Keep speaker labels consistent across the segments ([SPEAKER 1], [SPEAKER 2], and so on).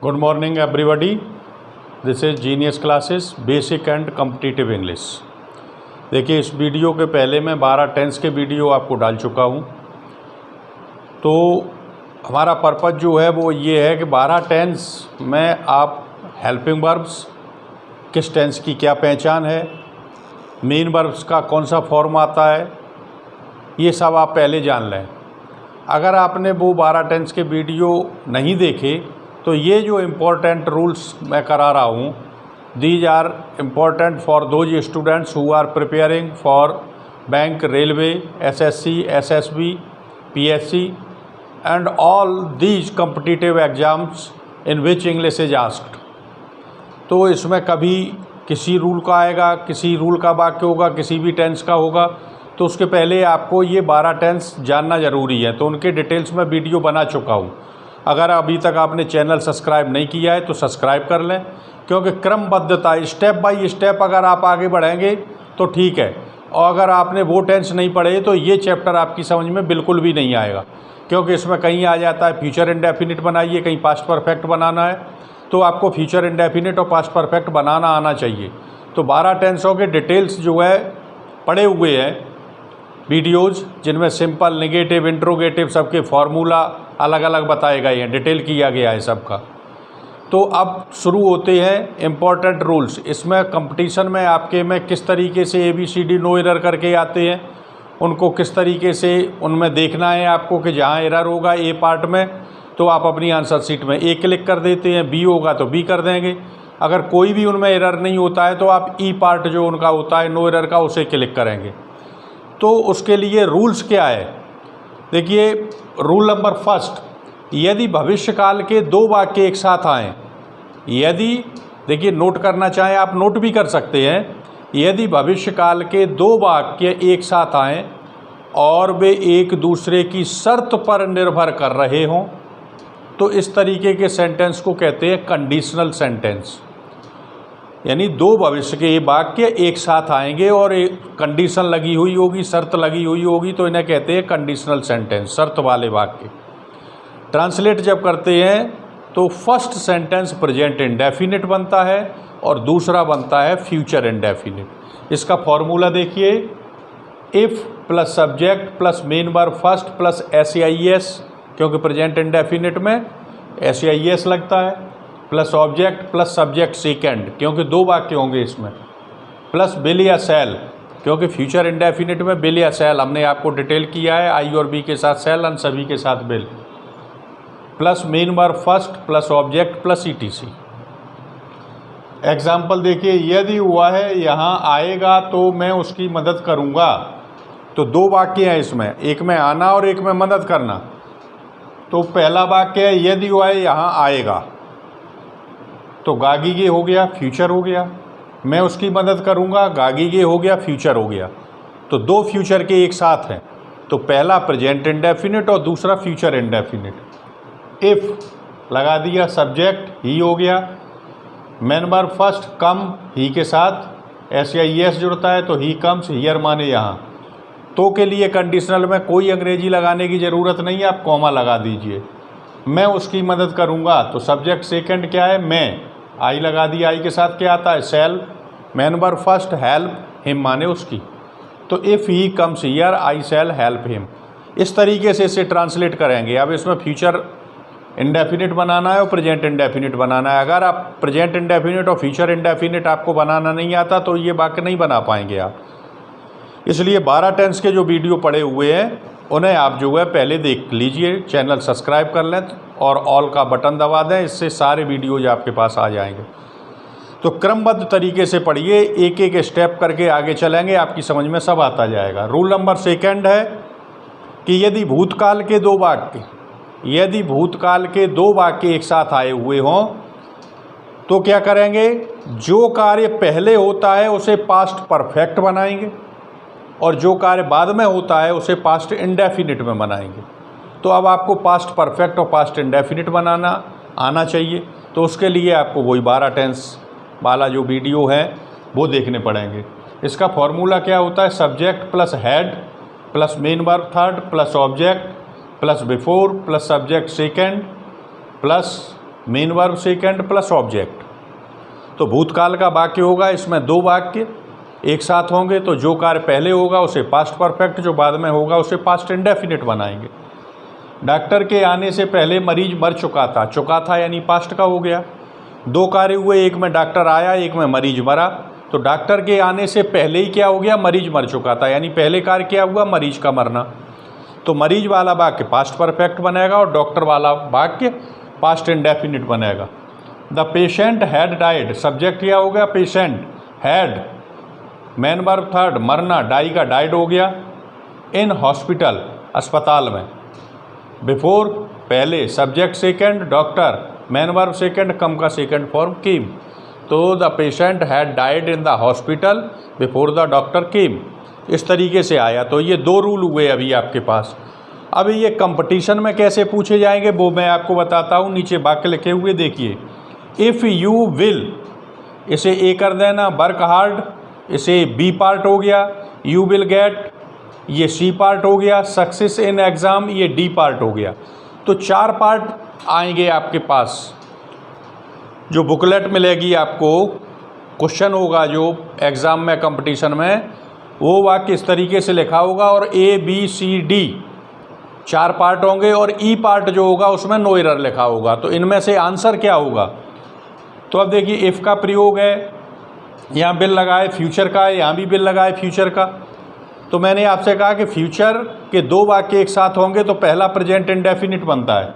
[SPEAKER 1] Good morning everybody, this is genius classes basic and competitive English. देखिए, इस video के पहले मैं 12 टेंस के वीडियो आपको डाल चुका हूँ। तो हमारा पर्पज़ जो है वो ये है कि 12 टेंस में आप हेल्पिंग वर्ब्स, किस टेंस की क्या पहचान है, मेन वर्ब्स का कौन सा फॉर्म आता है, ये सब आप पहले जान लें। अगर आपने वो 12 टेंस के वीडियो नहीं देखे तो ये जो इम्पोर्टेंट रूल्स मैं करा रहा हूँ, these are important for those students who are preparing for bank, railway, SSC, SSB, PSC and all these competitive exams in which English is asked. तो इसमें कभी किसी रूल का आएगा, किसी रूल का वाक्य होगा, किसी भी टेंस का होगा, तो उसके पहले आपको ये 12 टेंस जानना ज़रूरी है। तो उनके डिटेल्स में वीडियो बना चुका हूँ। अगर अभी तक आपने चैनल सब्सक्राइब नहीं किया है तो सब्सक्राइब कर लें, क्योंकि क्रमबद्धता स्टेप बाय स्टेप अगर आप आगे बढ़ेंगे तो ठीक है। और अगर आपने वो टेंस नहीं पढ़े तो ये चैप्टर आपकी समझ में बिल्कुल भी नहीं आएगा, क्योंकि इसमें कहीं आ जाता है फ्यूचर इंडेफिनिट बनाइए, कहीं पास्ट परफेक्ट बनाना है, तो आपको फ्यूचर इंडेफिनिट और पास्ट परफेक्ट बनाना आना चाहिए। तो 12 टेंसों के डिटेल्स जो है पढ़े हुए हैं वीडियोज़, जिनमें सिंपल, नेगेटिव, इंट्रोगेटिव सबके फार्मूला अलग अलग बताए गए हैं, डिटेल किया गया है सबका। तो अब शुरू होते हैं इम्पोर्टेंट रूल्स। इसमें कंपटीशन में आपके में किस तरीके से ABCD नो एरर करके आते हैं, उनको किस तरीके से उनमें देखना है आपको कि जहाँ एरर होगा ए पार्ट में तो आप अपनी आंसर शीट में ए क्लिक कर देते हैं, बी होगा तो बी कर देंगे। अगर कोई भी उनमें एरर नहीं होता है तो आप ई पार्ट जो उनका होता है नो एरर का, उसे क्लिक करेंगे। तो उसके लिए रूल्स क्या है, देखिए रूल नंबर फर्स्ट, यदि भविष्यकाल के 2 वाक्य एक साथ आएँ, यदि, देखिए नोट करना चाहें आप नोट भी कर सकते हैं, यदि भविष्यकाल के 2 वाक्य एक साथ आएँ और वे एक दूसरे की शर्त पर निर्भर कर रहे हों तो इस तरीके के सेंटेंस को कहते हैं कंडीशनल सेंटेंस। यानी 2 भविष्य के वाक्य एक साथ आएंगे और एक कंडीशन लगी हुई होगी, शर्त लगी हुई होगी, तो इन्हें कहते हैं कंडीशनल सेंटेंस, शर्त वाले वाक्य। ट्रांसलेट जब करते हैं तो फर्स्ट सेंटेंस प्रेजेंट इंडेफिनिट बनता है और दूसरा बनता है फ्यूचर इंडेफिनिट। इसका फॉर्मूला देखिए, if plus subject plus main verb first plus SEIS, क्योंकि प्रेजेंट इंडेफिनिट में SEIS लगता है, plus object plus subject second, क्योंकि 2 वाक्य होंगे इसमें, प्लस बिल या सेल, क्योंकि फ्यूचर इंडेफिनिट में बिल या सेल हमने आपको डिटेल किया है, आई और बी के साथ सेल और सभी के साथ bill, plus main verb first plus object plus ETC। Example देखिए, यदि हुआ है यहाँ आएगा तो मैं उसकी मदद करूँगा। तो 2 वाक्य हैं इसमें, एक में आना और एक में मदद करना। तो पहला वाक्य है यदि हुआ है यहाँ आएगा, तो गागीगे हो गया, फ्यूचर हो गया, मैं उसकी मदद करूँगा, गागीगे हो गया, फ्यूचर हो गया। तो 2 फ्यूचर के एक साथ हैं, तो पहला प्रेजेंट इंडेफिनिट और दूसरा फ्यूचर इंडेफिनिट। इफ़ लगा दिया, सब्जेक्ट ही हो गया, मेन वर्ब फर्स्ट कम, ही के साथ SEIS जुड़ता है तो ही कम्स, हियर माने यहाँ। तो के लिए कंडीशनल में कोई अंग्रेजी लगाने की ज़रूरत नहीं है, आप कॉमा लगा दीजिए। मैं उसकी मदद करूँगा, तो सब्जेक्ट सेकंड क्या है, मैं, आई लगा दिया, आई के साथ क्या आता है, shall, main verb first help, him माने उसकी। तो if he comes here I shall help him. इस तरीके से इसे ट्रांसलेट करेंगे। अब इसमें फ्यूचर इंडेफिनिट बनाना है और प्रेजेंट इंडेफिनिट बनाना है। अगर आप प्रेजेंट इंडेफिनिट और फ्यूचर इंडेफिनिट आपको बनाना नहीं आता तो ये वाक्य नहीं बना पाएंगे आप। इसलिए 12 टेंस के जो वीडियो पड़े हुए हैं उन्हें आप जो है पहले देख लीजिए, चैनल सब्सक्राइब कर लें और ऑल का बटन दबा दें, इससे सारे वीडियोज आपके पास आ जाएंगे। तो क्रमबद्ध तरीके से पढ़िए, एक एक स्टेप करके आगे चलेंगे, आपकी समझ में सब आता जाएगा। रूल नंबर सेकंड है कि यदि भूतकाल के 2 वाक्य, यदि भूतकाल के 2 वाक्य एक साथ आए हुए हों तो क्या करेंगे, जो कार्य पहले होता है उसे पास्ट परफेक्ट बनाएंगे और जो कार्य बाद में होता है उसे पास्ट इंडेफिनिट में बनाएंगे। तो अब आपको पास्ट परफेक्ट और पास्ट इंडेफिनिट बनाना आना चाहिए। तो उसके लिए आपको वही 12 टेंस वाला जो वीडियो है वो देखने पड़ेंगे। इसका फॉर्मूला क्या होता है, subject plus head plus main verb third plus object plus before plus subject second plus main verb second plus object. तो भूतकाल का वाक्य होगा, इसमें दो वाक्य एक साथ होंगे, तो जो कार्य पहले होगा उसे पास्ट परफेक्ट, जो बाद में होगा उसे पास्ट इंडेफिनिट बनाएंगे। डॉक्टर के आने से पहले मरीज मर चुका था, चुका था यानी पास्ट का हो गया। दो कार्य हुए, एक में डॉक्टर आया, एक में मरीज मरा। तो डॉक्टर के आने से पहले ही क्या हो गया, मरीज मर चुका था, यानी पहले कार्य क्या हुआ, मरीज का मरना। तो मरीज वाला वाक्य पास्ट परफेक्ट बनेगा और डॉक्टर वाला वाक्य पास्ट इंडेफिनिट बनेगा। The patient had died, subject क्या हो गया, patient, had main verb third, मरना, डाई का डाइड हो गया। इन हॉस्पिटल, अस्पताल में। बिफोर, पहले, subject second, doctor, main verb second, come का सेकंड फॉर्म केम। तो the patient had died in the hospital before the doctor came. इस तरीके से आया। तो ये दो रूल हुए अभी आपके पास। अभी ये कंपटीशन में कैसे पूछे जाएंगे वो मैं आपको बताता हूँ। नीचे वाक्य लिखे हुए देखिए। इफ़ यू विल, इसे ए कर देना, वर्क हार्ड, इसे बी पार्ट हो गया। यू विल गेट, ये सी पार्ट हो गया। सक्सेस इन एग्ज़ाम, ये डी पार्ट हो गया। तो चार पार्ट आएंगे आपके पास। जो बुकलेट मिलेगी आपको, क्वेश्चन होगा जो एग्ज़ाम में कंपटीशन में, वो वाक्य इस तरीके से लिखा होगा और ए बी सी डी चार पार्ट होंगे और ई पार्ट जो होगा उसमें नो एरर लिखा होगा। तो इनमें से आंसर क्या होगा। तो अब देखिए, इफ़ का प्रयोग है, यहाँ बिल लगाए, फ्यूचर का है, यहाँ भी बिल लगाए फ्यूचर का। तो मैंने आपसे कहा कि फ्यूचर के दो वाक्य एक साथ होंगे तो पहला प्रेजेंट इंडेफिनिट बनता है।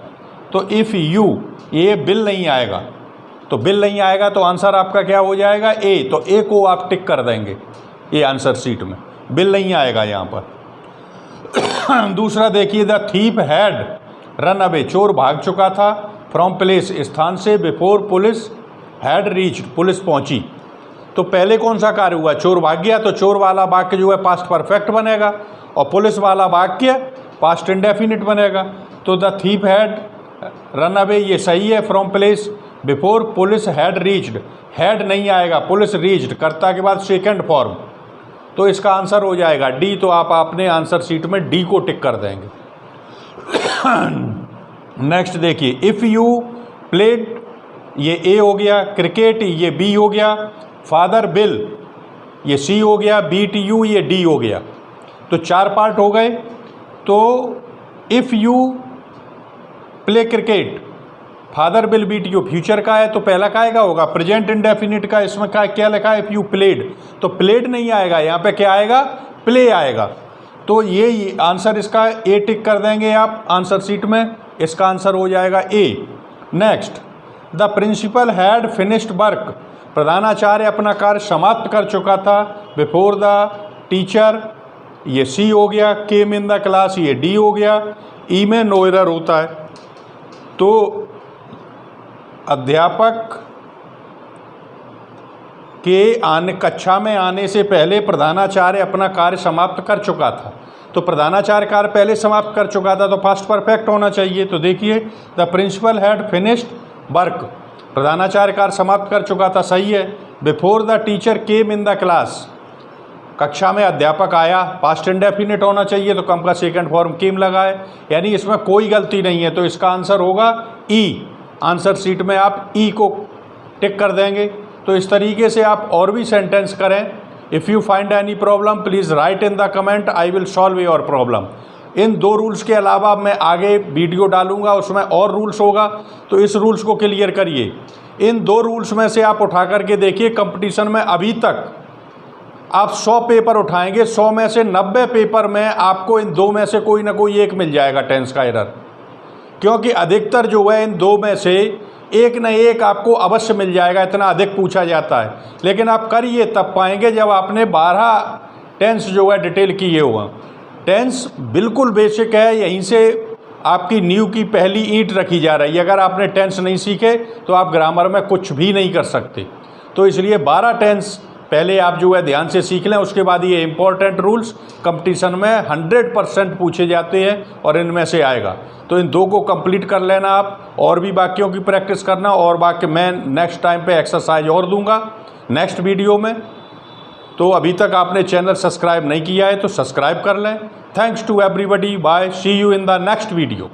[SPEAKER 1] तो इफ़ यू, ये बिल नहीं आएगा, तो बिल नहीं आएगा तो आंसर आपका क्या हो जाएगा, ए। तो ए को आप टिक कर देंगे ये आंसर शीट में, बिल नहीं आएगा यहाँ पर। दूसरा देखिए, the thief had run away, चोर भाग चुका था, फ्रॉम प्लेस, स्थान से, before police had reached, police पहुँची। तो पहले कौन सा कार्य हुआ, चोर भाग गया, तो चोर वाला वाक्य जो है पास्ट परफेक्ट बनेगा और पुलिस वाला वाक्य पास्ट इंडेफिनिट बनेगा। तो the thief had run away, ये सही है, from place, before police had reached, had नहीं आएगा, पुलिस रीच्ड, कर्ता के बाद सेकंड फॉर्म। तो इसका आंसर हो जाएगा डी। तो आप अपने आंसर शीट में डी को टिक कर देंगे। नेक्स्ट देखिए, इफ़ यू प्लेड, ये ए हो गया, क्रिकेट, ये बी हो गया, फादर बिल, ये सी हो गया, बीट यू, ये डी हो गया। तो चार पार्ट हो गए। तो if you play cricket, father will beat you future का है, तो पहला काहेगा होगा, प्रेजेंट इंडेफिनिट का। इसमें क्या लिखा है, इफ़ यू प्लेड, तो प्लेड नहीं आएगा, यहाँ पे क्या आएगा, प्ले आएगा। तो ये आंसर इसका ए टिक कर देंगे आप आंसर शीट में, इसका आंसर हो जाएगा A. Next, the principal had finished work, प्रधानाचार्य अपना कार्य समाप्त कर चुका था, बिफोर द टीचर, ये सी हो गया, केम इन द क्लास, ये डी हो गया। ई में नो एरर होता है। तो अध्यापक के आने, कक्षा में आने से पहले प्रधानाचार्य अपना कार्य समाप्त कर चुका था। तो प्रधानाचार्य कार्य पहले समाप्त कर चुका था, तो पास्ट परफेक्ट होना चाहिए। तो देखिए, the principal had finished work, प्रधानाचार्य कार्य समाप्त कर चुका था, सही है। Before the teacher came in the class, कक्षा में अध्यापक आया, पास्ट इंडेफिनिट होना चाहिए, तो कम का सेकंड फॉर्म केम लगाए, यानी इसमें कोई गलती नहीं है। तो इसका आंसर होगा ई। आंसर शीट में आप ई को टिक कर देंगे। तो इस तरीके से आप और भी सेंटेंस करें। If you find any problem please write in the comment, I will solve your problem. इन दो रूल्स के अलावा मैं आगे वीडियो डालूंगा, उसमें और रूल्स होगा, तो इस रूल्स को क्लियर करिए। इन दो रूल्स में से आप उठा करके देखिए, कंपटीशन में अभी तक आप 100 पेपर उठाएंगे, 100 में से 90 पेपर में आपको इन दो में से कोई ना कोई एक मिल जाएगा टेंस का एरर, क्योंकि अधिकतर जो है इन दो में से एक न एक आपको अवश्य मिल जाएगा, इतना अधिक पूछा जाता है। लेकिन आप करिए तब पाएंगे जब आपने 12 टेंस जो है डिटेल किए हुआ। टेंस बिल्कुल बेसिक है, यहीं से आपकी नींव की पहली ईंट रखी जा रही है। अगर आपने टेंस नहीं सीखे तो आप ग्रामर में कुछ भी नहीं कर सकते। तो इसलिए 12 टेंस पहले आप जो है ध्यान से सीख लें, उसके बाद ये इंपॉर्टेंट रूल्स कंपटीशन में 100% पूछे जाते हैं और इनमें से आएगा। तो इन दो को कंप्लीट कर लेना आप, और भी वाक्यों की प्रैक्टिस करना, और वाक्य मैं नेक्स्ट टाइम पे एक्सरसाइज और दूंगा नेक्स्ट वीडियो में। तो अभी तक आपने चैनल सब्सक्राइब नहीं किया है तो सब्सक्राइब कर लें। Thanks to everybody, bye, see you in the next video.